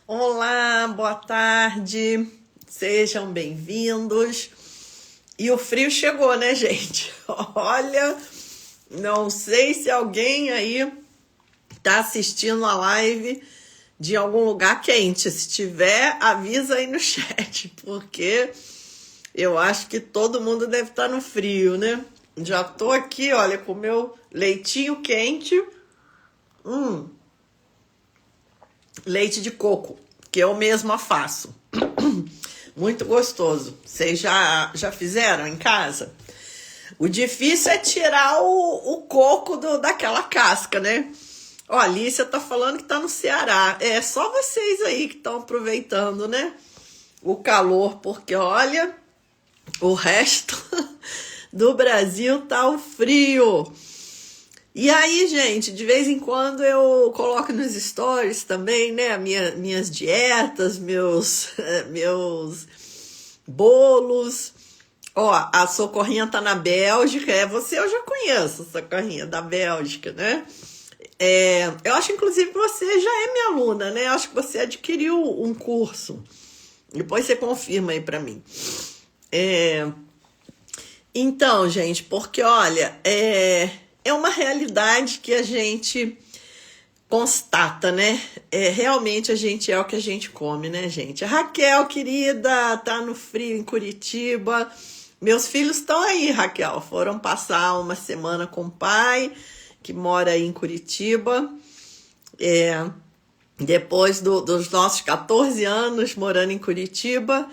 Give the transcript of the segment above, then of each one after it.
Olá, boa tarde, sejam bem-vindos. E o frio chegou, né, gente? Olha, não sei se alguém aí tá assistindo a live de algum lugar quente. Se tiver, avisa aí no chat, porque eu acho que todo mundo deve estar no frio, né? Já tô aqui, olha, com o meu leitinho quente. Leite de coco, que eu mesma faço. Muito gostoso. Vocês já fizeram em casa? O difícil é tirar o coco daquela casca, né? Ó, a Alicia tá falando que tá no Ceará. É só vocês aí que estão aproveitando, né? O calor, porque olha, o resto do Brasil tá o frio. E aí, gente, de vez em quando eu coloco nos stories também, né? Minhas dietas, meus bolos. Ó, a Socorrinha tá na Bélgica. Você eu já conheço, a Socorrinha da Bélgica, né? Eu acho, inclusive, que você já é minha aluna, né? Eu acho que você adquiriu um curso. Depois você confirma aí pra mim. Então, gente, porque, olha, é uma realidade que a gente constata, né? Realmente a gente é o que a gente come, né, gente? A Raquel, querida, tá no frio em Curitiba. Meus filhos estão aí, Raquel. Foram passar uma semana com o pai, que mora aí em Curitiba. Depois dos nossos 14 anos morando em Curitiba,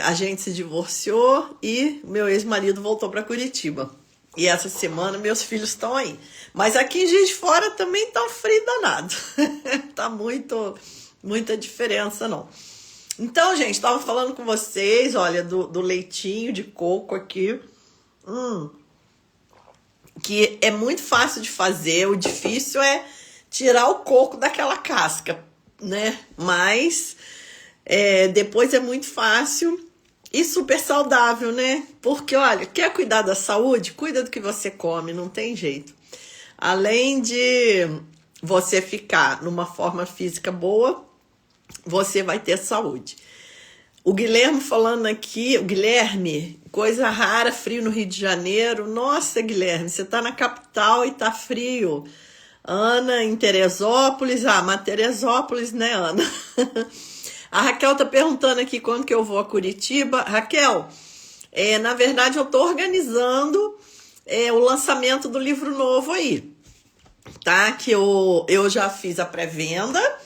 a gente se divorciou e meu ex-marido voltou para Curitiba. E essa semana meus filhos estão aí. Mas aqui em Juiz de Fora também tá um frio danado. Tá muita diferença, não. Então, gente, estava falando com vocês, olha, do leitinho de coco aqui. Que é muito fácil de fazer. O difícil é tirar o coco daquela casca, né? Mas depois é muito fácil. E super saudável, né? Porque, olha, quer cuidar da saúde? Cuida do que você come, não tem jeito. Além de você ficar numa forma física boa, você vai ter saúde. O Guilherme falando aqui, o Guilherme, coisa rara, frio no Rio de Janeiro. Nossa, Guilherme, você tá na capital e tá frio. Ana, em Teresópolis. Mas Teresópolis, né, Ana? A Raquel tá perguntando aqui quando que eu vou a Curitiba. Raquel, na verdade eu tô organizando o lançamento do livro novo aí, tá? Que eu já fiz a pré-venda,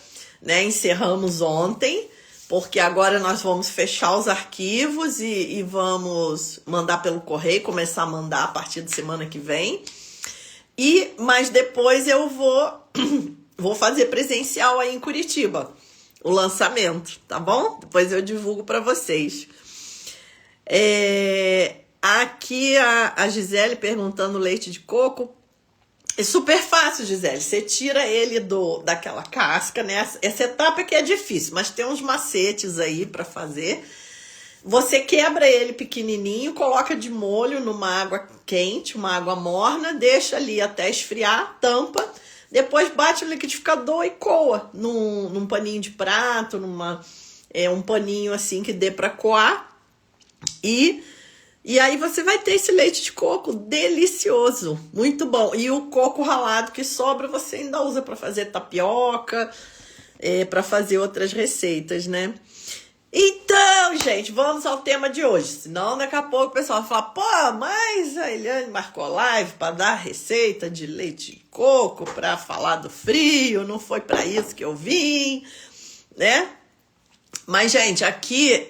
né? Encerramos ontem, porque agora nós vamos fechar os arquivos e vamos mandar pelo correio, começar a mandar a partir de semana que vem. Mas depois eu vou fazer presencial aí em Curitiba. O lançamento, tá bom? Depois eu divulgo para vocês. Aqui a Gisele perguntando leite de coco. É super fácil, Gisele. Você tira ele daquela casca, né? Essa etapa que é difícil, mas tem uns macetes aí para fazer. Você quebra ele pequenininho, coloca de molho numa água quente, uma água morna, deixa ali até esfriar, tampa. Depois bate no liquidificador e coa num paninho de prato, um paninho assim que dê para coar. E aí você vai ter esse leite de coco delicioso, muito bom. E o coco ralado que sobra você ainda usa para fazer tapioca, para fazer outras receitas, né? Então, gente, vamos ao tema de hoje. Senão, daqui a pouco o pessoal vai falar: pô, mas a Eliane marcou live para dar receita de leite de coco, para falar do frio, não foi para isso que eu vim, né? Mas, gente, aqui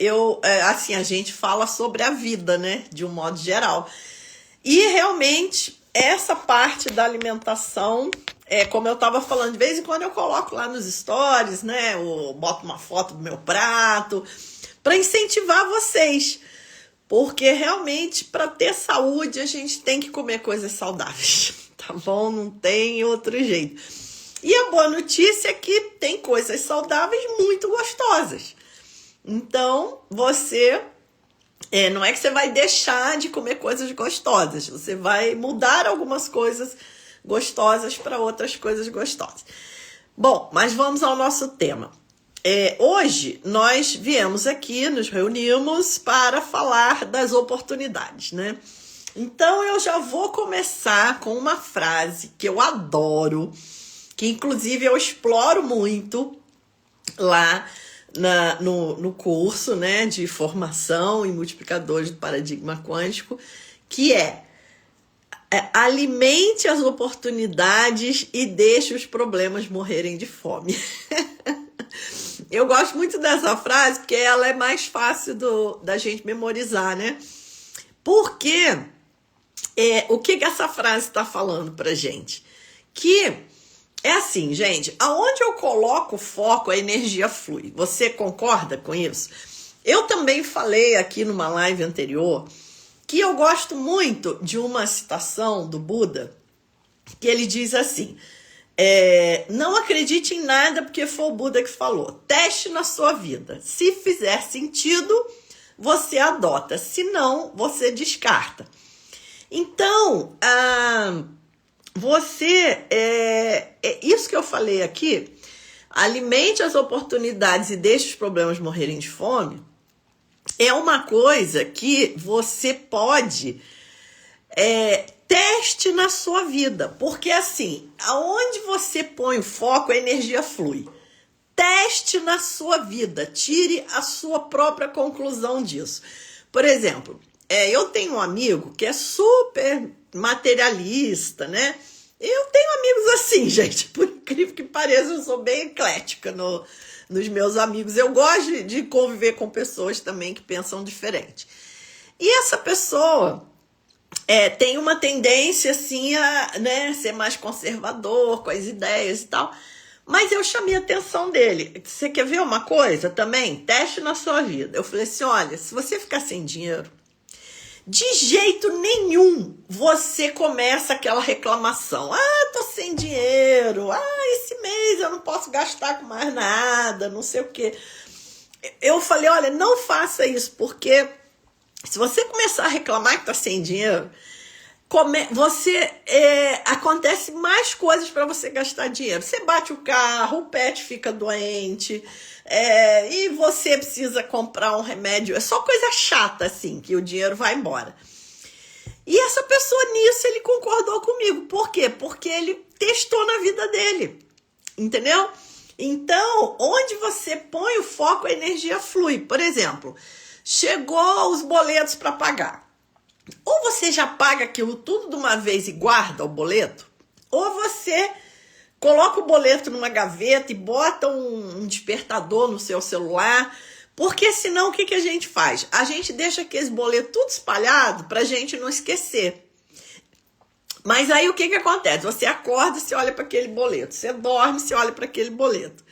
assim, a gente fala sobre a vida, né? De um modo geral. E realmente, essa parte da alimentação, como eu tava falando, de vez em quando eu coloco lá nos stories, né? Eu boto uma foto do meu prato, para incentivar vocês. Porque realmente, para ter saúde, a gente tem que comer coisas saudáveis, tá bom? Não tem outro jeito. E a boa notícia é que tem coisas saudáveis muito gostosas. Então, você não é que você vai deixar de comer coisas gostosas, você vai mudar algumas coisas gostosas para outras coisas gostosas. Bom, mas vamos ao nosso tema. Hoje nós viemos aqui, nos reunimos para falar das oportunidades, né? Então eu já vou começar com uma frase que eu adoro, que inclusive eu exploro muito lá no curso, né, de formação em multiplicadores do paradigma quântico, que alimente as oportunidades e deixe os problemas morrerem de fome. Eu gosto muito dessa frase porque ela é mais fácil da gente memorizar, né? Porque o que essa frase está falando pra gente? Que é assim, gente, aonde eu coloco o foco, a energia flui. Você concorda com isso? Eu também falei aqui numa live anterior que eu gosto muito de uma citação do Buda, que ele diz assim, não acredite em nada porque foi o Buda que falou. Teste na sua vida. Se fizer sentido, você adota. Se não, você descarta. Então, isso que eu falei aqui, alimente as oportunidades e deixe os problemas morrerem de fome, é uma coisa que você pode teste na sua vida, porque assim, aonde você põe o foco, a energia flui. Teste na sua vida, tire a sua própria conclusão disso. Por exemplo, eu tenho um amigo que é super materialista, né? Eu tenho amigos assim, gente, por incrível que pareça, eu sou bem eclética nos meus amigos. Eu gosto de conviver com pessoas também que pensam diferente. E essa pessoa tem uma tendência assim a, né, ser mais conservador com as ideias e tal. Mas eu chamei a atenção dele. Você quer ver uma coisa também? Teste na sua vida. Eu falei assim, olha, se você ficar sem dinheiro, de jeito nenhum você começa aquela reclamação. Tô sem dinheiro. Esse mês eu não posso gastar com mais nada, não sei o quê. Eu falei, olha, não faça isso, porque se você começar a reclamar que tá sem dinheiro, acontece mais coisas para você gastar dinheiro. Você bate o carro, o pet fica doente, e você precisa comprar um remédio. É só coisa chata, assim, que o dinheiro vai embora. E essa pessoa, nisso, ele concordou comigo. Por quê? Porque ele testou na vida dele. Entendeu? Então, onde você põe o foco, a energia flui. Por exemplo, chegou os boletos para pagar. Ou você já paga aquilo tudo de uma vez e guarda o boleto, ou você coloca o boleto numa gaveta e bota um despertador no seu celular, porque senão o que a gente faz? A gente deixa aqueles boletos tudo espalhado para a gente não esquecer. Mas aí o que acontece? Você acorda, você olha para aquele boleto, você dorme, você olha para aquele boleto.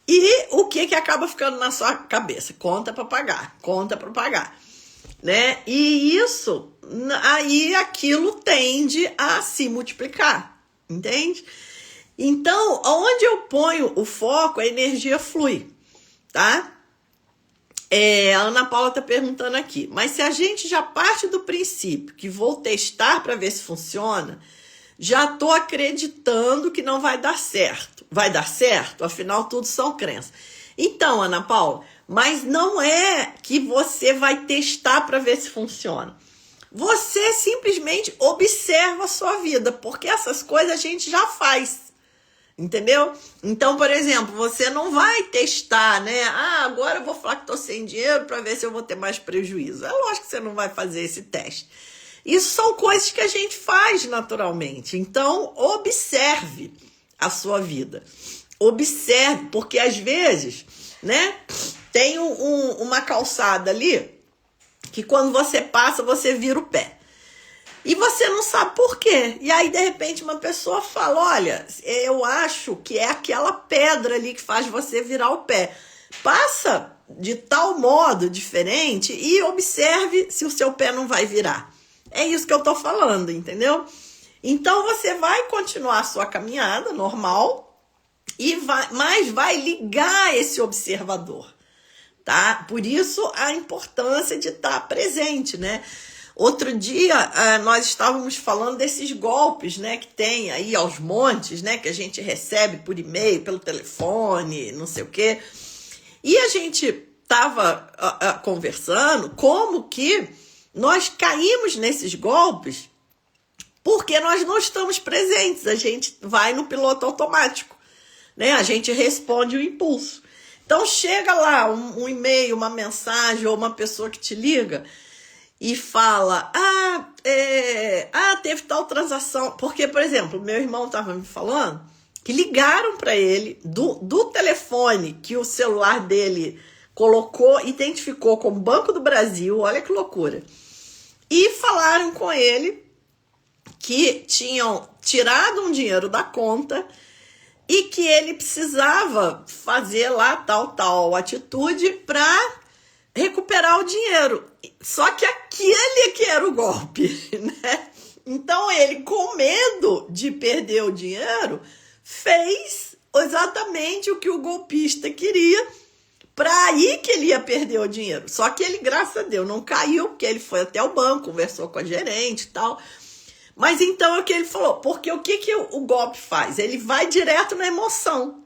E o que acaba ficando na sua cabeça? Conta para pagar, conta para pagar. Né? E isso, aí aquilo tende a se multiplicar, entende? Então, onde eu ponho o foco, a energia flui, tá? A Ana Paula tá perguntando aqui, mas se a gente já parte do princípio que vou testar para ver se funciona, já tô acreditando que não vai dar certo. Vai dar certo? Afinal, tudo são crenças. Então, Ana Paula, mas não é que você vai testar para ver se funciona. Você simplesmente observa a sua vida, porque essas coisas a gente já faz, entendeu? Então, por exemplo, você não vai testar, né? Agora eu vou falar que estou sem dinheiro para ver se eu vou ter mais prejuízo. É lógico que você não vai fazer esse teste. Isso são coisas que a gente faz naturalmente. Então, observe a sua vida. Observe, porque às vezes, né, tem uma calçada ali que quando você passa, você vira o pé. E você não sabe por quê. E aí, de repente, uma pessoa fala, olha, eu acho que é aquela pedra ali que faz você virar o pé. Passa de tal modo diferente e observe se o seu pé não vai virar. É isso que eu tô falando, entendeu? Então, você vai continuar a sua caminhada normal, mas vai ligar esse observador, tá? Por isso a importância de estar presente, né? Outro dia, nós estávamos falando desses golpes, né, que tem aí aos montes, né, que a gente recebe por e-mail, pelo telefone, não sei o quê. E a gente estava conversando como que nós caímos nesses golpes porque nós não estamos presentes, a gente vai no piloto automático, né? A gente responde o impulso. Então chega lá um e-mail, uma mensagem ou uma pessoa que te liga e fala, teve tal transação. Porque, por exemplo, meu irmão estava me falando que ligaram para ele do telefone que o celular dele colocou, identificou como Banco do Brasil, olha que loucura. E falaram com ele que tinham tirado um dinheiro da conta e que ele precisava fazer lá tal atitude para recuperar o dinheiro. Só que aquele que era o golpe, né? Então ele, com medo de perder o dinheiro, fez exatamente o que o golpista queria, para aí que ele ia perder o dinheiro. Só que ele, graças a Deus, não caiu, porque ele foi até o banco, conversou com a gerente e tal. Mas então é o que ele falou, porque o que o golpe faz? Ele vai direto na emoção.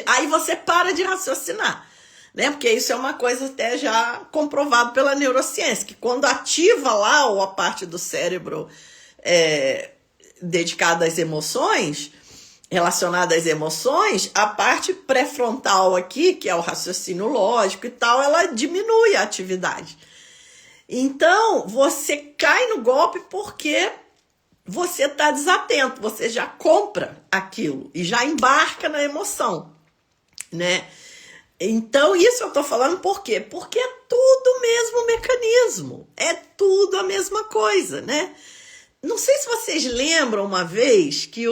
Aí você para de raciocinar, né? Porque isso é uma coisa até já comprovado pela neurociência, que quando ativa lá ou a parte do cérebro dedicada às emoções, relacionada às emoções, a parte pré-frontal aqui, que é o raciocínio lógico e tal, ela diminui a atividade. Então, você cai no golpe porque você está desatento, você já compra aquilo e já embarca na emoção, né? Então, isso eu estou falando por quê? Porque é tudo o mesmo mecanismo, é tudo a mesma coisa, né? Não sei se vocês lembram uma vez que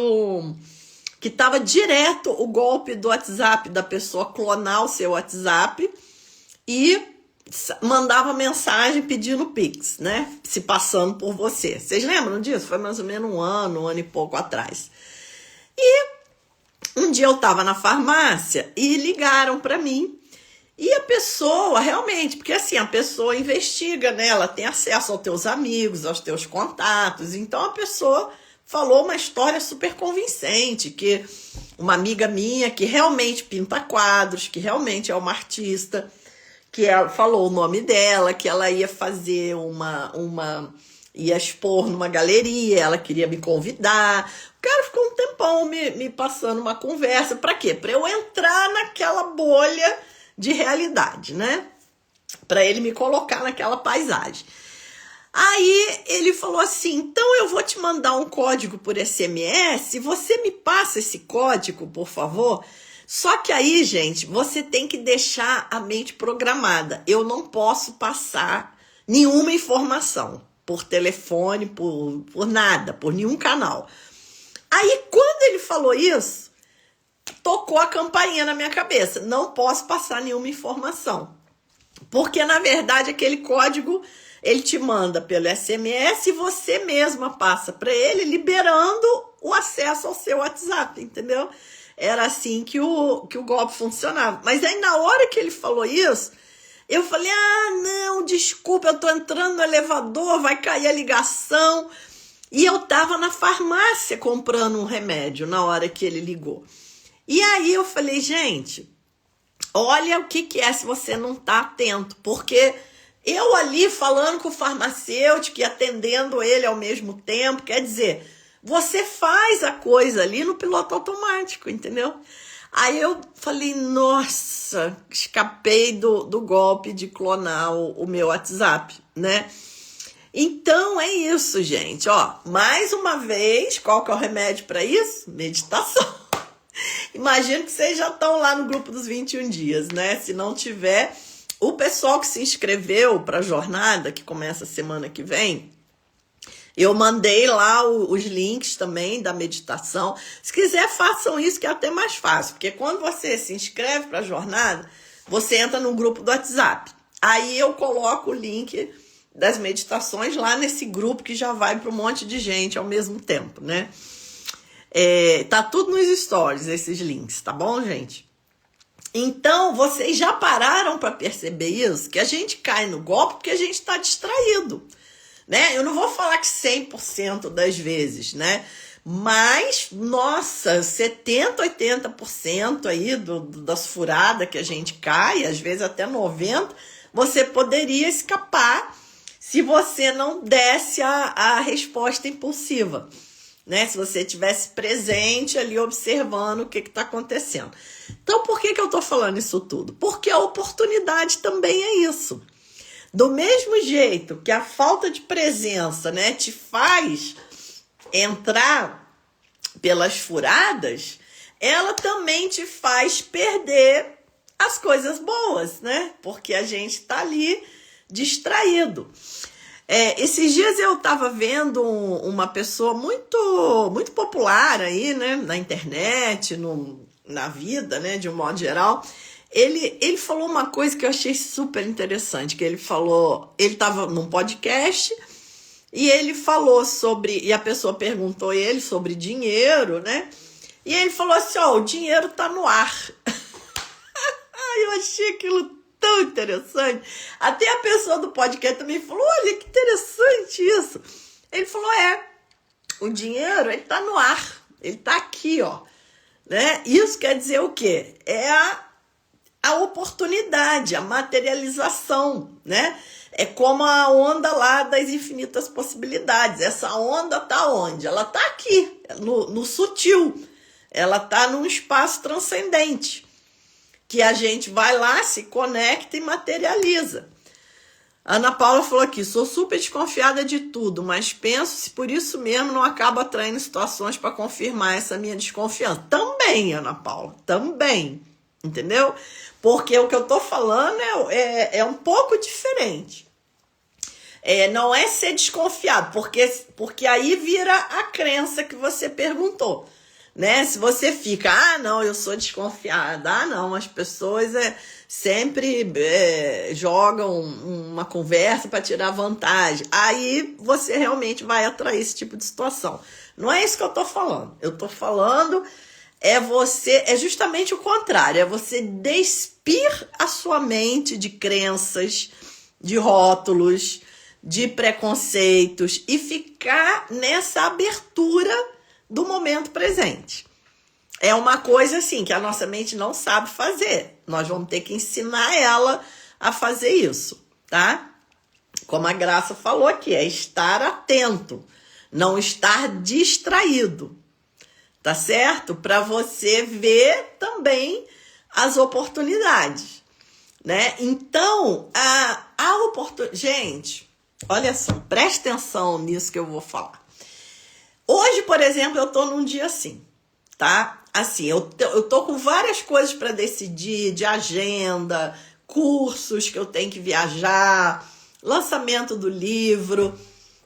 estava direto o golpe do WhatsApp, da pessoa clonar o seu WhatsApp e mandava mensagem pedindo Pix, né? Se passando por você. Vocês lembram disso? Foi mais ou menos um ano e pouco atrás. E um dia eu estava na farmácia e ligaram para mim. E a pessoa, realmente, porque assim, a pessoa investiga, né? Ela tem acesso aos teus amigos, aos teus contatos. Então a pessoa falou uma história super convincente, que uma amiga minha que realmente pinta quadros, que realmente é uma artista, que ela falou o nome dela, que ela ia fazer ia expor numa galeria, ela queria me convidar. O cara ficou um tempão me passando uma conversa. Para quê? Para eu entrar naquela bolha de realidade, né? Para ele me colocar naquela paisagem. Aí ele falou assim, então eu vou te mandar um código por SMS, você me passa esse código, por favor? Só que aí, gente, você tem que deixar a mente programada. Eu não posso passar nenhuma informação por telefone, por nada, por nenhum canal. Aí, quando ele falou isso, tocou a campainha na minha cabeça. Não posso passar nenhuma informação. Porque, na verdade, aquele código, ele te manda pelo SMS e você mesma passa para ele, liberando o acesso ao seu WhatsApp, entendeu? Era assim que o golpe funcionava. Mas aí, na hora que ele falou isso, eu falei, não, desculpa, eu tô entrando no elevador, vai cair a ligação. E eu tava na farmácia comprando um remédio na hora que ele ligou. E aí eu falei, gente, olha o que é se você não tá atento. Porque eu ali falando com o farmacêutico e atendendo ele ao mesmo tempo, quer dizer, você faz a coisa ali no piloto automático, entendeu? Aí eu falei, nossa, escapei do golpe de clonar o meu WhatsApp, né? Então é isso, gente. Ó, mais uma vez, qual que é o remédio para isso? Meditação. Imagino que vocês já estão lá no grupo dos 21 dias, né? Se não tiver, o pessoal que se inscreveu para a jornada, que começa semana que vem, eu mandei lá os links também da meditação. Se quiser, façam isso, que é até mais fácil. Porque quando você se inscreve para a jornada, você entra no grupo do WhatsApp. Aí eu coloco o link das meditações lá nesse grupo que já vai para um monte de gente ao mesmo tempo, né? Tá tudo nos stories, esses links, tá bom, gente? Então, vocês já pararam para perceber isso? Que a gente cai no golpe porque a gente está distraído, né? Eu não vou falar que 100% das vezes, né? Mas, nossa, 70, 80% aí das furadas que a gente cai, às vezes até 90%, você poderia escapar se você não desse a resposta impulsiva, né? Se você tivesse presente ali observando o que está acontecendo. Então, por que eu estou falando isso tudo? Porque a oportunidade também é isso. Do mesmo jeito que a falta de presença, né, te faz entrar pelas furadas, ela também te faz perder as coisas boas, né? Porque a gente está ali distraído. Esses dias eu estava vendo uma pessoa muito popular aí, né, na internet, na vida, né, de um modo geral. Ele falou uma coisa que eu achei super interessante, que ele estava num podcast e ele falou e a pessoa perguntou ele sobre dinheiro, né, e ele falou assim, o dinheiro tá no ar. Eu achei aquilo tão interessante. Até a pessoa do podcast também falou, olha que interessante isso. Ele falou, o dinheiro, ele tá no ar, ele tá aqui, ó, né? Isso quer dizer o quê? É a oportunidade, a materialização, né? É como a onda lá das infinitas possibilidades. Essa onda tá onde? Ela tá aqui, no sutil. Ela tá num espaço transcendente, que a gente vai lá, se conecta e materializa. A Ana Paula falou aqui, sou super desconfiada de tudo, mas penso se por isso mesmo não acabo atraindo situações para confirmar essa minha desconfiança. Também, Ana Paula, também, entendeu? Porque o que eu tô falando é um pouco diferente. Não é ser desconfiado, porque aí vira a crença que você perguntou. Né? Se você fica, não, eu sou desconfiada, não, as pessoas sempre jogam uma conversa para tirar vantagem, aí você realmente vai atrair esse tipo de situação. Não é isso que eu tô falando. Eu tô falando é justamente o contrário, é você despir a sua mente de crenças, de rótulos, de preconceitos e ficar nessa abertura do momento presente. É uma coisa assim que a nossa mente não sabe fazer. Nós vamos ter que ensinar ela a fazer isso, tá? Como a Graça falou aqui, é estar atento, não estar distraído, tá certo? Para você ver também as oportunidades, né? Então, a oportunidade... Gente, olha só, preste atenção nisso que eu vou falar. Hoje, por exemplo, eu tô num dia assim, tá? Assim, eu tô com várias coisas para decidir, de agenda, cursos que eu tenho que viajar, lançamento do livro.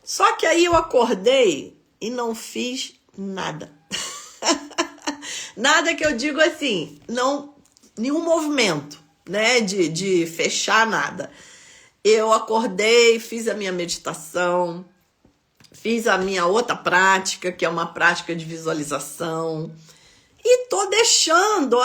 Só que aí eu acordei e não fiz nada. Nada que eu digo assim, nenhum movimento, né, de fechar nada. Eu acordei, fiz a minha meditação, fiz a minha outra prática, que é uma prática de visualização. E tô deixando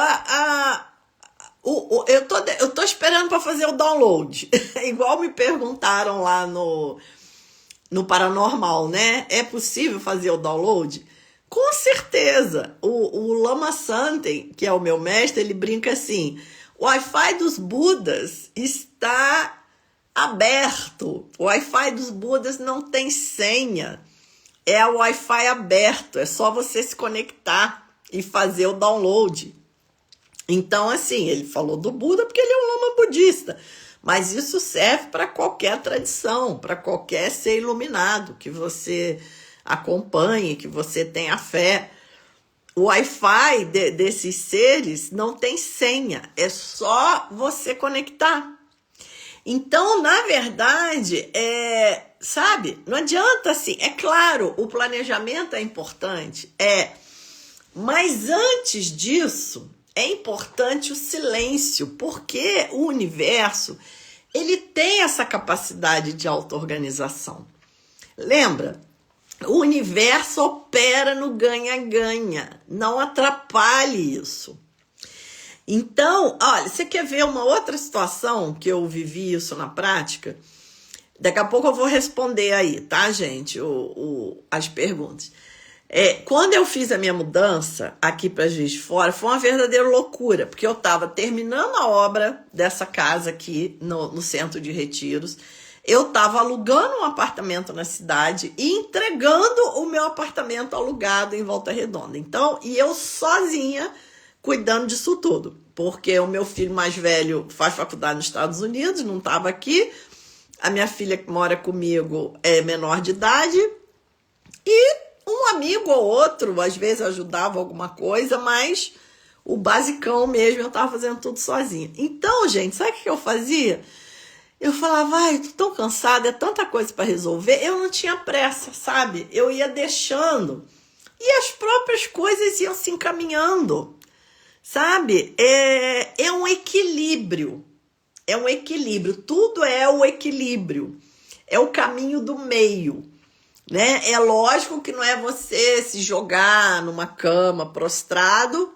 eu tô esperando para fazer o download. Igual me perguntaram lá no Paranormal, né? É possível fazer o download? Com certeza. O Lama Santen, que é o meu mestre, ele brinca assim, o Wi-Fi dos Budas está aberto. O Wi-Fi dos Budas não tem senha. É o Wi-Fi aberto. É só você se conectar e fazer o download. Então, assim, ele falou do Buda porque ele é um lama budista. Mas isso serve para qualquer tradição, para qualquer ser iluminado que você acompanhe, que você tenha fé. O Wi-Fi desses seres não tem senha. É só você conectar. Então, na verdade, sabe, não adianta assim, é claro, o planejamento é importante, mas antes disso, é importante o silêncio, porque o universo, ele tem essa capacidade de auto-organização. Lembra? O universo opera no ganha-ganha, não atrapalhe isso. Então, olha, você quer ver uma outra situação que eu vivi isso na prática? Daqui a pouco eu vou responder aí, tá, gente? As perguntas. Quando eu fiz a minha mudança aqui para Juiz de Fora, foi uma verdadeira loucura, porque eu estava terminando a obra dessa casa aqui no centro de retiros, eu estava alugando um apartamento na cidade e entregando o meu apartamento alugado em Volta Redonda. Então, e eu sozinha cuidando disso tudo, porque o meu filho mais velho faz faculdade nos Estados Unidos, não estava aqui, a minha filha que mora comigo é menor de idade e um amigo ou outro, às vezes ajudava alguma coisa, mas o basicão mesmo eu estava fazendo tudo sozinha. Então, gente, sabe o que eu fazia? Eu falava, ai, tô tão cansada, é tanta coisa para resolver. Eu não tinha pressa, sabe? Eu ia deixando e as próprias coisas iam se encaminhando, sabe? É um equilíbrio. É um equilíbrio. Tudo é o equilíbrio. É o caminho do meio. Né? É lógico que não é você se jogar numa cama prostrado,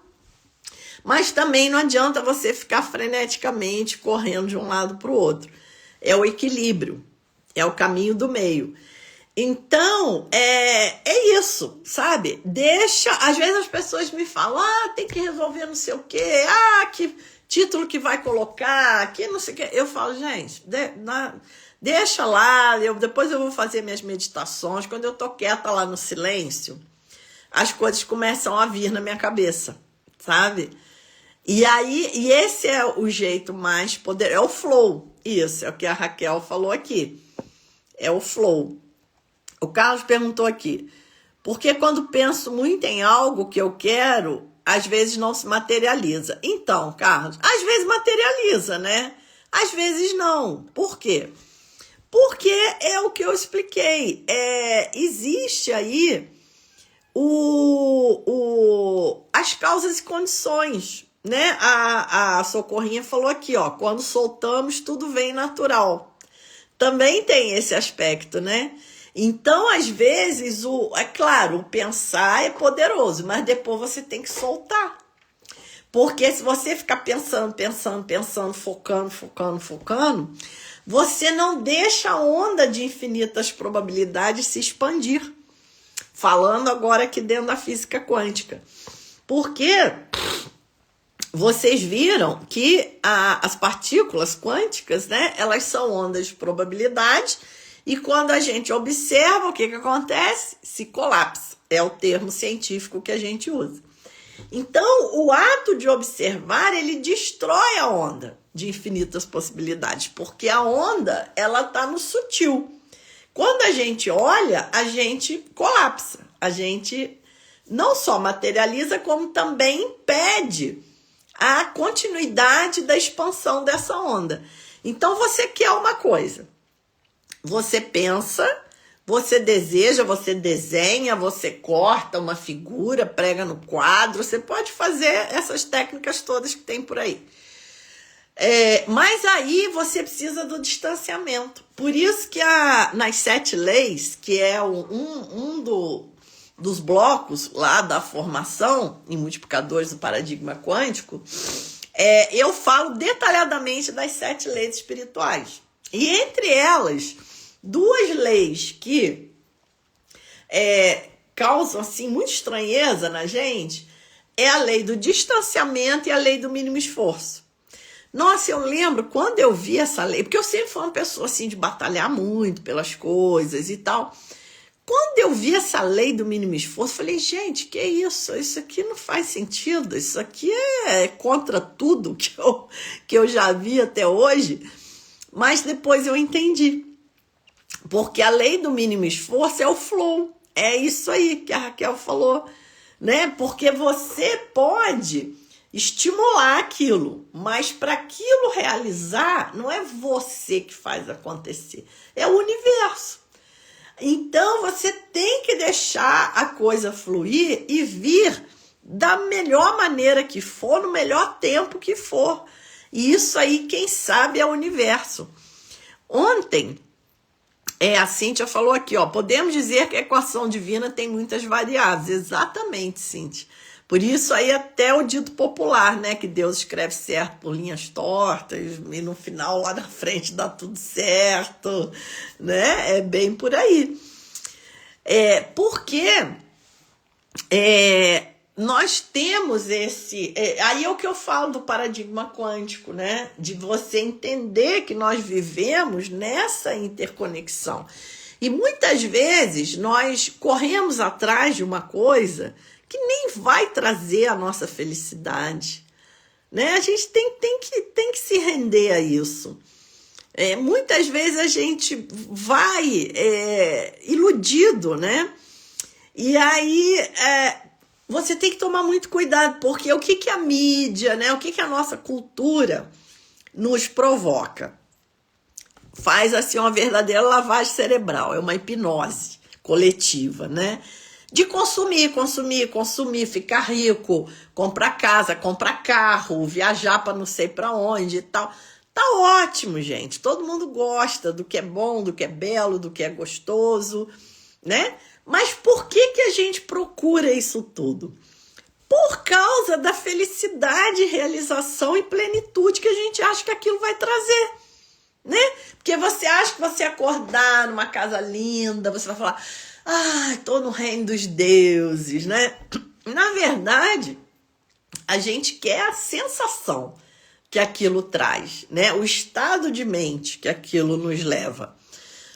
mas também não adianta você ficar freneticamente correndo de um lado para o outro. É o equilíbrio, é o caminho do meio. Então, é isso, sabe? Deixa, às vezes as pessoas me falam, tem que resolver não sei o quê, que título que vai colocar, que não sei o quê. Eu falo, gente, deixa lá, depois eu vou fazer minhas meditações. Quando eu tô quieta lá no silêncio, as coisas começam a vir na minha cabeça, sabe? E esse é o jeito mais poderoso, é o flow. Isso, é o que a Raquel falou aqui. É o flow. O Carlos perguntou aqui, porque quando penso muito em algo que eu quero, às vezes não se materializa. Então, Carlos, às vezes materializa, né? Às vezes não. Por quê? Porque é o que eu expliquei. Existe aí as causas e condições, né? A Socorrinha falou aqui, ó, quando soltamos, tudo vem natural. Também tem esse aspecto, né? Então, às vezes, é claro, o pensar é poderoso, mas depois você tem que soltar. Porque se você ficar pensando, focando, você não deixa a onda de infinitas probabilidades se expandir. Falando agora aqui dentro da física quântica. Porque vocês viram que as partículas quânticas, né, elas são ondas de probabilidade e quando a gente observa, o que acontece? Se colapsa. É o termo científico que a gente usa. Então, o ato de observar, ele destrói a onda de infinitas possibilidades, porque a onda, ela está no sutil. Quando a gente olha, a gente colapsa. A gente não só materializa, como também impede a continuidade da expansão dessa onda. Então, você quer uma coisa. Você pensa, você deseja, você desenha, você corta uma figura, prega no quadro. Você pode fazer essas técnicas todas que tem por aí. Mas aí você precisa do distanciamento. Por isso que nas 7 leis, que é dos blocos lá da formação em multiplicadores do paradigma quântico, eu falo detalhadamente das 7 leis espirituais. E entre elas, 2 leis que causam assim, muita estranheza na gente é a lei do distanciamento e a lei do mínimo esforço. Nossa, eu lembro quando eu vi essa lei, porque eu sempre fui uma pessoa assim de batalhar muito pelas coisas e tal. Quando eu vi essa lei do mínimo esforço, falei, gente, que é isso? Isso aqui não faz sentido, isso aqui é contra tudo que eu já vi até hoje. Mas depois eu entendi, porque a lei do mínimo esforço é o flow, é isso aí que a Raquel falou, né? Porque você pode estimular aquilo, mas para aquilo realizar, não é você que faz acontecer, é o universo. Então, você tem que deixar a coisa fluir e vir da melhor maneira que for, no melhor tempo que for. E isso aí, quem sabe, é o universo. Ontem, a Cíntia falou aqui, ó, podemos dizer que a equação divina tem muitas variáveis. Exatamente, Cíntia. Por isso aí até o dito popular, né? Que Deus escreve certo por linhas tortas e no final lá na frente dá tudo certo, né? É bem por aí. Porque nós temos esse... aí é o que eu falo do paradigma quântico, né? De você entender que nós vivemos nessa interconexão. E muitas vezes nós corremos atrás de uma coisa que nem vai trazer a nossa felicidade, né? A gente tem que se render a isso. Muitas vezes a gente vai iludido, né? E aí você tem que tomar muito cuidado, porque o que a mídia, né? O que a nossa cultura nos provoca? Faz assim uma verdadeira lavagem cerebral, é uma hipnose coletiva, né? De consumir, ficar rico, comprar casa, comprar carro, viajar para não sei para onde e tal. Tá ótimo, gente. Todo mundo gosta do que é bom, do que é belo, do que é gostoso, né? Mas por que a gente procura isso tudo? Por causa da felicidade, realização e plenitude que a gente acha que aquilo vai trazer, né? Porque você acha que você acordar numa casa linda, você vai falar, tô no reino dos deuses, né? Na verdade, a gente quer a sensação que aquilo traz, né? O estado de mente que aquilo nos leva.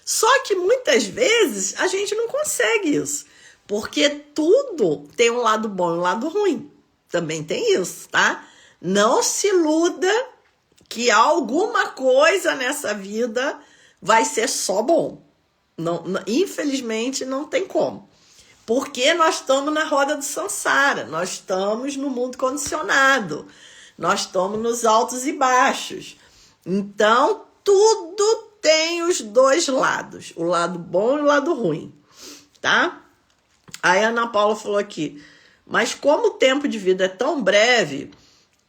Só que muitas vezes a gente não consegue isso, porque tudo tem um lado bom e um lado ruim. Também tem isso, tá? Não se iluda que alguma coisa nessa vida vai ser só bom. Não, infelizmente não tem como. Porque nós estamos na roda do samsara, nós estamos no mundo condicionado, nós estamos nos altos e baixos. Então, tudo tem os dois lados, o lado bom e o lado ruim, tá? Aí a Ana Paula falou aqui, mas como o tempo de vida é tão breve,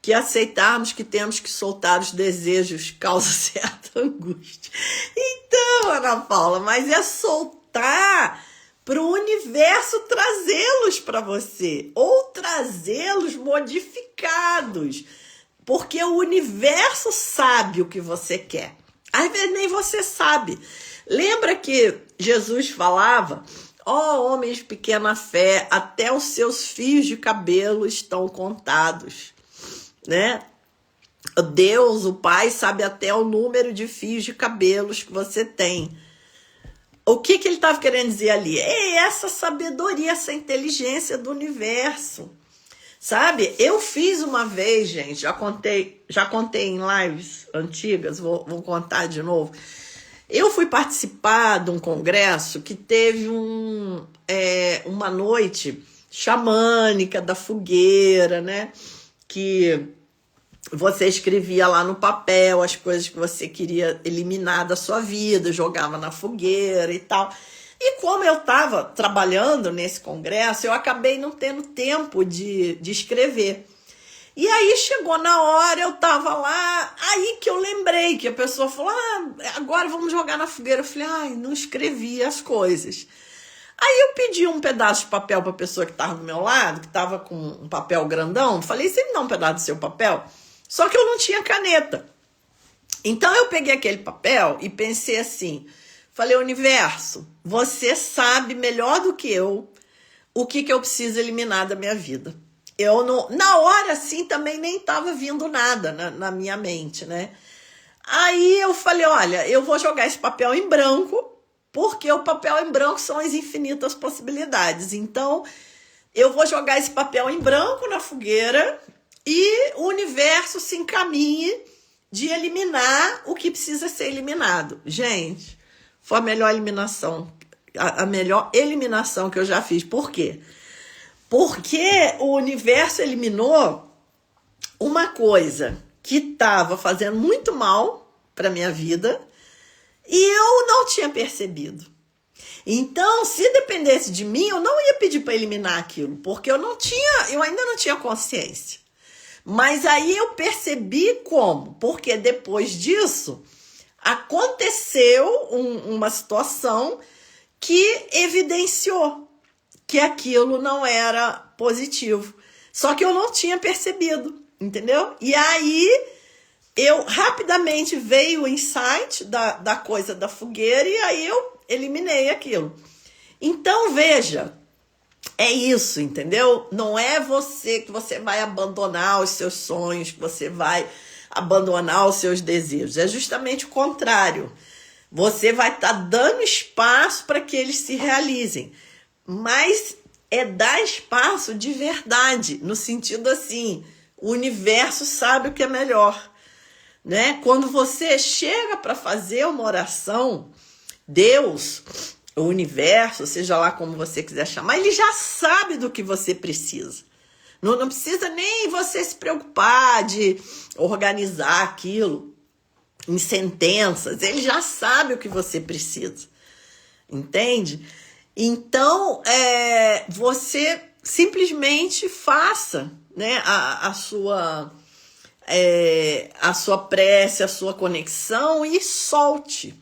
que aceitarmos que temos que soltar os desejos causa certa angústia. Então, Ana Paula, mas é soltar para o universo trazê-los para você, ou trazê-los modificados, porque o universo sabe o que você quer. Às vezes nem você sabe. Lembra que Jesus falava, homens de pequena fé, até os seus fios de cabelo estão contados, né? Deus, o Pai, sabe até o número de fios de cabelos que você tem. O que ele estava querendo dizer ali? É essa sabedoria, essa inteligência do universo. Sabe? Eu fiz uma vez, gente, já contei em lives antigas, vou contar de novo. Eu fui participar de um congresso que teve uma noite xamânica da fogueira, né? Que você escrevia lá no papel as coisas que você queria eliminar da sua vida, jogava na fogueira e tal. E como eu estava trabalhando nesse congresso, eu acabei não tendo tempo de escrever. E aí chegou na hora, eu estava lá, aí que eu lembrei que a pessoa falou, agora vamos jogar na fogueira. Eu falei, não escrevi as coisas. Aí eu pedi um pedaço de papel para a pessoa que estava do meu lado, que estava com um papel grandão. Falei, você me dá um pedaço do seu papel? Só que eu não tinha caneta. Então eu peguei aquele papel e pensei assim, falei, universo, você sabe melhor do que eu o que eu preciso eliminar da minha vida. Eu não, na hora assim também nem estava vindo nada na minha mente, né? Aí eu falei, olha, eu vou jogar esse papel em branco, porque o papel em branco são as infinitas possibilidades. Então, eu vou jogar esse papel em branco na fogueira e o universo se encaminhe de eliminar o que precisa ser eliminado. Gente, foi a melhor eliminação, a melhor eliminação que eu já fiz. Por quê? Porque o universo eliminou uma coisa que estava fazendo muito mal para minha vida e eu não tinha percebido. Então, se dependesse de mim, eu não ia pedir para eliminar aquilo, porque eu ainda não tinha consciência. Mas aí eu percebi como, porque depois disso aconteceu uma situação que evidenciou que aquilo não era positivo. Só que eu não tinha percebido, entendeu? E aí eu rapidamente veio o insight da coisa da fogueira e aí eu eliminei aquilo. Então, veja, é isso, entendeu? Não é você que você vai abandonar os seus sonhos, que você vai abandonar os seus desejos. É justamente o contrário. Você vai estar dando espaço para que eles se realizem. Mas é dar espaço de verdade, no sentido assim, o universo sabe o que é melhor, né? Quando você chega para fazer uma oração, Deus, o universo, seja lá como você quiser chamar, ele já sabe do que você precisa. Não precisa nem você se preocupar de organizar aquilo em sentenças. Ele já sabe o que você precisa. Entende? Então, você simplesmente faça, né, a sua prece, a sua conexão e solte.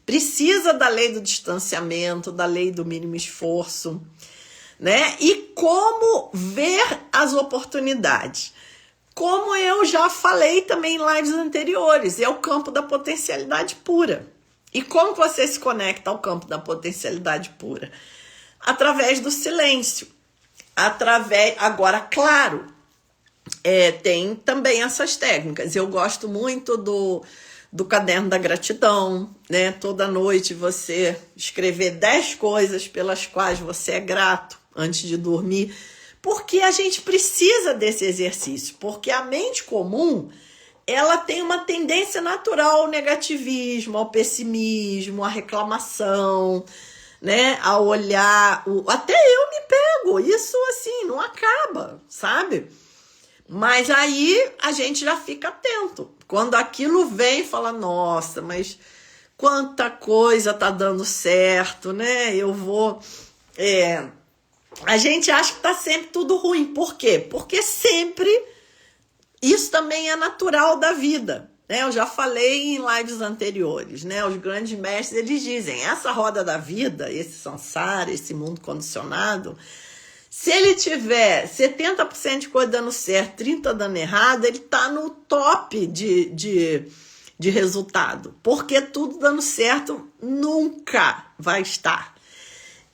Precisa da lei do distanciamento, da lei do mínimo esforço, né? E como ver as oportunidades? Como eu já falei também em lives anteriores, é o campo da potencialidade pura. E como você se conecta ao campo da potencialidade pura? Através do silêncio. Agora, claro, tem também essas técnicas. Eu gosto muito do caderno da gratidão, né? Toda noite você escrever 10 coisas pelas quais você é grato antes de dormir, porque a gente precisa desse exercício, porque a mente comum, ela tem uma tendência natural ao negativismo, ao pessimismo, à reclamação, né? A olhar, até eu me pego, isso assim, não acaba, sabe? Mas aí a gente já fica atento. Quando aquilo vem, fala, nossa, mas quanta coisa tá dando certo, né? Eu vou... A gente acha que tá sempre tudo ruim. Por quê? Porque sempre isso também é natural da vida, né? Eu já falei em lives anteriores, né? Os grandes mestres, eles dizem, essa roda da vida, esse samsara, esse mundo condicionado, se ele tiver 70% de coisa dando certo, 30% dando errado, ele tá no top de resultado. Porque tudo dando certo nunca vai estar.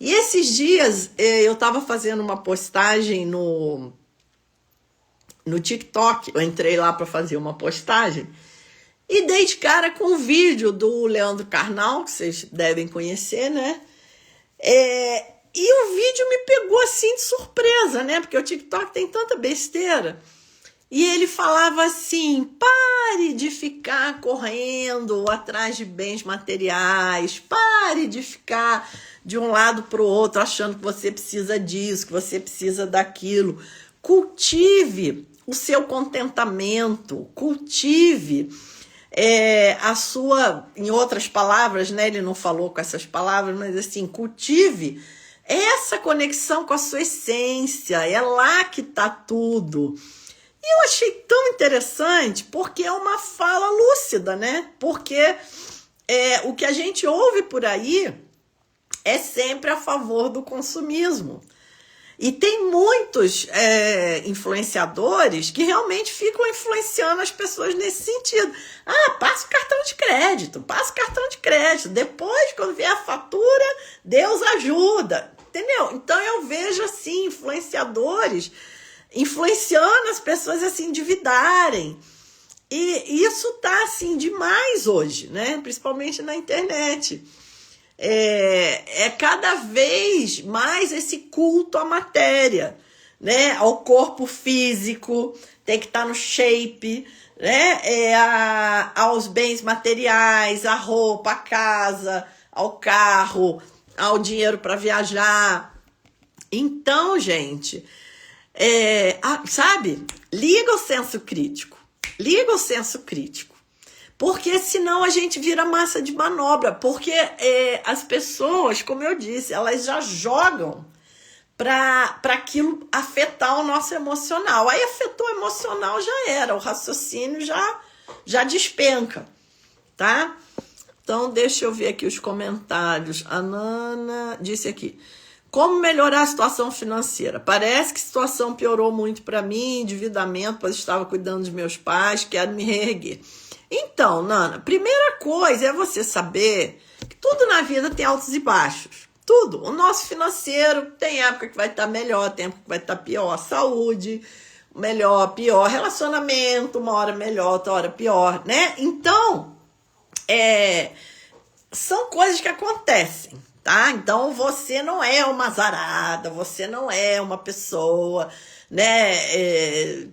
E esses dias eu estava fazendo uma postagem no TikTok. Eu entrei lá para fazer uma postagem e dei de cara com um vídeo do Leandro Carnal, que vocês devem conhecer, né? E o vídeo me pegou assim de surpresa, né? Porque o TikTok tem tanta besteira. E ele falava assim, pare de ficar correndo atrás de bens materiais, pare de ficar de um lado para o outro achando que você precisa disso, que você precisa daquilo. Cultive o seu contentamento, cultive a sua, em outras palavras, né? Ele não falou com essas palavras, mas assim, cultive essa conexão com a sua essência, é lá que está tudo. E eu achei tão interessante, porque é uma fala lúcida, né? Porque o que a gente ouve por aí é sempre a favor do consumismo. E tem muitos influenciadores que realmente ficam influenciando as pessoas nesse sentido. Ah, passa o cartão de crédito, passa o cartão de crédito. Depois, quando vier a fatura, Deus ajuda. Entendeu? Então eu vejo assim, influenciadores influenciando as pessoas a se endividarem. E isso tá assim demais hoje, né? Principalmente na internet. Cada vez mais esse culto à matéria, né? Ao corpo físico, tem que estar no shape, né? Aos bens materiais, à roupa, à casa, ao carro, ao dinheiro para viajar. Então, gente, sabe? Liga o senso crítico. Liga o senso crítico. Porque senão a gente vira massa de manobra. Porque as pessoas, como eu disse, elas já jogam para aquilo afetar o nosso emocional. Aí afetou o emocional, já era. O raciocínio já despenca, tá? Então, deixa eu ver aqui os comentários. A Nana disse aqui. Como melhorar a situação financeira? Parece que a situação piorou muito para mim, endividamento, pois estava cuidando dos meus pais, quero me reerguer. Então, Nana, primeira coisa é você saber que tudo na vida tem altos e baixos. Tudo. O nosso financeiro tem época que vai estar melhor, tem época que vai estar pior. Saúde, melhor, pior. Relacionamento, uma hora melhor, outra hora pior, né? Então, são coisas que acontecem, tá? Então, você não é uma azarada, você não é uma pessoa, né,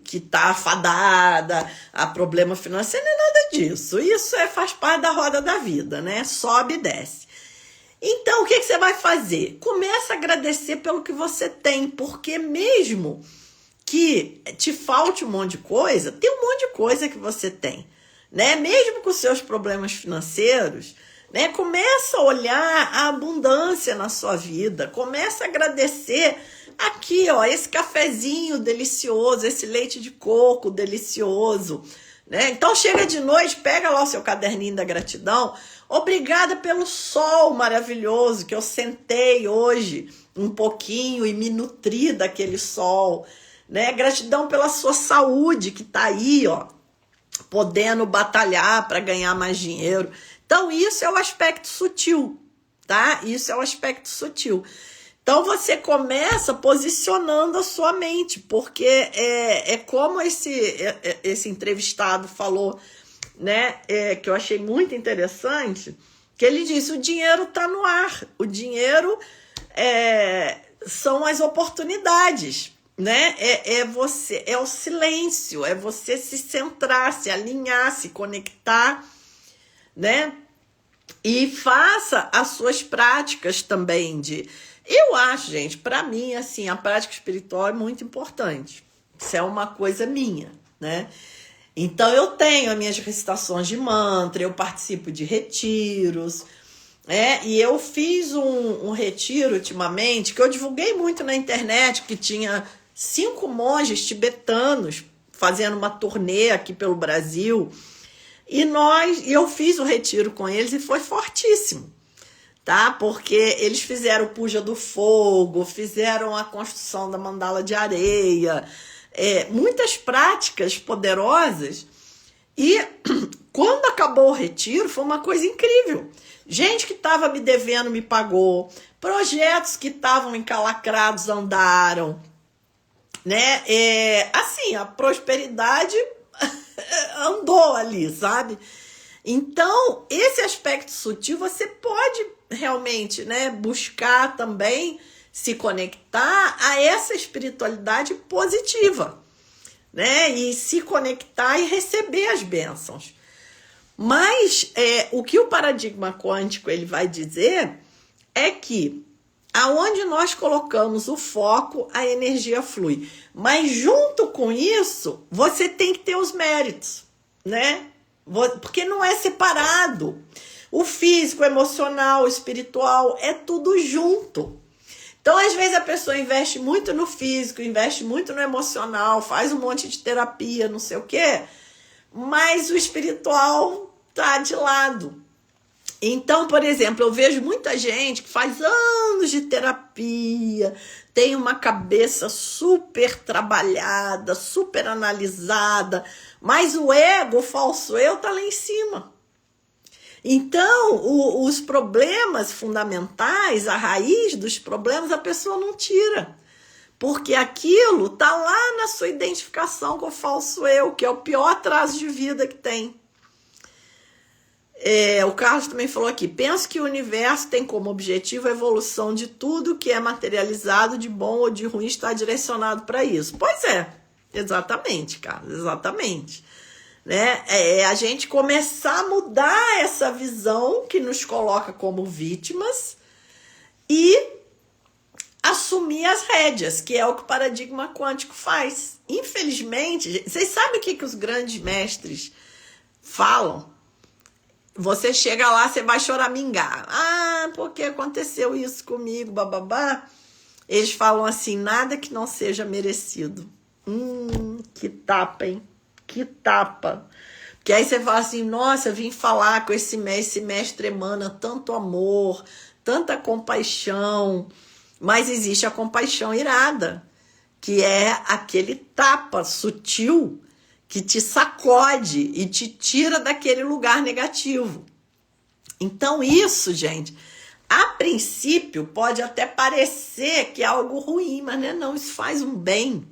que tá afadada a problema financeiro, não é nada disso. Isso faz parte da roda da vida, né? Sobe e desce. Então, o que você vai fazer? Começa a agradecer pelo que você tem, porque mesmo que te falte um monte de coisa, tem um monte de coisa que você tem, né? Mesmo com os seus problemas financeiros, né? Começa a olhar a abundância na sua vida, começa a agradecer aqui, ó, esse cafezinho delicioso, esse leite de coco delicioso, né? Então chega de noite, pega lá o seu caderninho da gratidão. Obrigada pelo sol maravilhoso que eu sentei hoje um pouquinho e me nutri daquele sol, né? Gratidão pela sua saúde que tá aí, ó, podendo batalhar para ganhar mais dinheiro. Então isso é o aspecto sutil, tá? Isso é o aspecto sutil. Então você começa posicionando a sua mente, porque é como esse entrevistado falou, né? Que eu achei muito interessante, que ele disse: o dinheiro está no ar, o dinheiro são as oportunidades, né? Você, é o silêncio, é você se centrar, se alinhar, se conectar, né? E faça as suas práticas também eu acho, gente, para mim, assim, a prática espiritual é muito importante. Isso é uma coisa minha, né? Então, eu tenho as minhas recitações de mantra, eu participo de retiros, e eu fiz um retiro ultimamente, que eu divulguei muito na internet, que tinha 5 monges tibetanos fazendo uma turnê aqui pelo Brasil, e eu fiz o retiro com eles e foi fortíssimo. Tá? Porque eles fizeram puja do fogo, fizeram a construção da mandala de areia, muitas práticas poderosas. E quando acabou o retiro, foi uma coisa incrível. Gente que estava me devendo me pagou, projetos que estavam encalacrados andaram, né? Assim, a prosperidade andou ali, sabe? Então, esse aspecto sutil você pode realmente, né, buscar também se conectar a essa espiritualidade positiva, né, e se conectar e receber as bênçãos. Mas o que o paradigma quântico ele vai dizer é que aonde nós colocamos o foco, a energia flui. Mas junto com isso, você tem que ter os méritos, né? Porque não é separado. O físico, o emocional, o espiritual, é tudo junto. Então, às vezes, a pessoa investe muito no físico, investe muito no emocional, faz um monte de terapia, não sei o quê, mas o espiritual tá de lado. Então, por exemplo, eu vejo muita gente que faz anos de terapia, tem uma cabeça super trabalhada, super analisada, mas o ego, o falso eu, tá lá em cima. Então, os problemas fundamentais, a raiz dos problemas, a pessoa não tira. Porque aquilo tá lá na sua identificação com o falso eu, que é o pior atraso de vida que tem. O Carlos também falou aqui: penso que o universo tem como objetivo a evolução de tudo que é materializado, de bom ou de ruim, está direcionado para isso. Pois é, exatamente, Carlos, exatamente. Né? A gente começar a mudar essa visão que nos coloca como vítimas e assumir as rédeas, que é o que o paradigma quântico faz. Infelizmente, vocês sabem o que os grandes mestres falam? Você chega lá, você vai choramingar. Ah, porque aconteceu isso comigo, bababá. Eles falam assim: nada que não seja merecido. Que tapa, hein? Que tapa. Porque aí você fala assim: nossa, eu vim falar com esse mestre emana tanto amor, tanta compaixão, Mas existe a compaixão irada, que é aquele tapa sutil que te sacode e te tira daquele lugar negativo. Então isso, gente, a princípio pode até parecer que é algo ruim, mas não, isso faz um bem.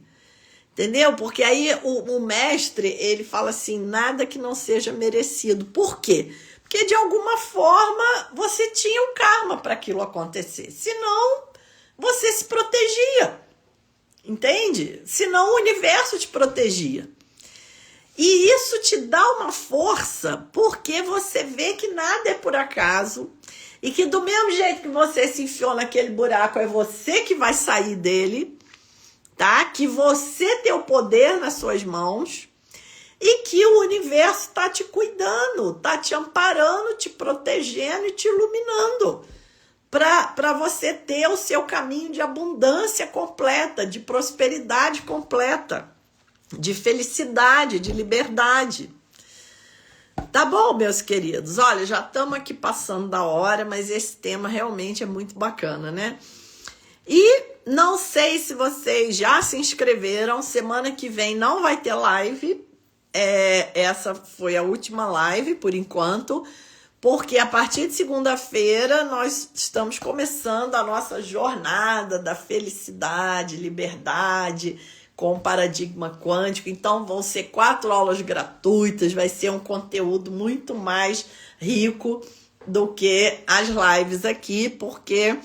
Entendeu? Porque aí o mestre, ele fala assim, nada que não seja merecido. Por quê? Porque de alguma forma você tinha um karma para aquilo acontecer. Senão, você se protegia. Entende? Senão o universo te protegia. E isso te dá uma força, porque você vê que nada é por acaso e que do mesmo jeito que você se enfiou naquele buraco, é você que vai sair dele, tá? Que você tem o poder nas suas mãos e que o universo está te cuidando, está te amparando, te protegendo e te iluminando para você ter o seu caminho de abundância completa, de prosperidade completa, de felicidade, de liberdade. Tá bom, meus queridos? Olha, já estamos aqui passando da hora, mas esse tema realmente é muito bacana, né? E não sei se vocês já se inscreveram, semana que vem não vai ter live, essa foi a última live por enquanto, porque a partir de segunda-feira nós estamos começando a nossa jornada da felicidade, liberdade, com paradigma quântico. Então vão ser 4 aulas gratuitas, vai ser um conteúdo muito mais rico do que as lives aqui, porque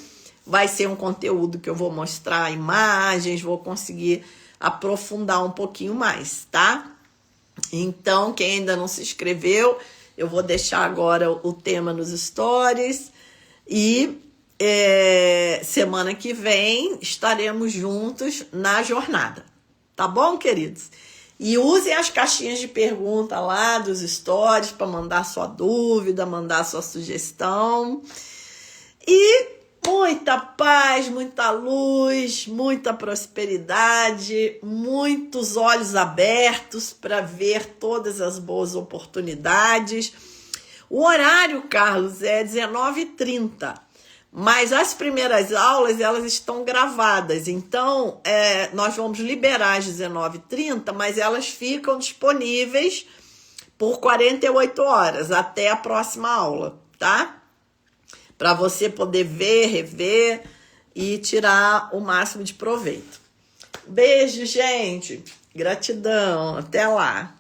vai ser um conteúdo que eu vou mostrar imagens, vou conseguir aprofundar um pouquinho mais, tá? Então, quem ainda não se inscreveu, eu vou deixar agora o tema nos stories e semana que vem estaremos juntos na jornada. Tá bom, queridos? E usem as caixinhas de pergunta lá dos stories para mandar sua dúvida, mandar sua sugestão. E muita paz, muita luz, muita prosperidade, muitos olhos abertos para ver todas as boas oportunidades. O horário, Carlos, é 19h30. Mas as primeiras aulas, elas estão gravadas. Então, nós vamos liberar às 19h30, mas elas ficam disponíveis por 48 horas, até a próxima aula, tá? Para você poder ver, rever e tirar o máximo de proveito. Beijo, gente. Gratidão. Até lá.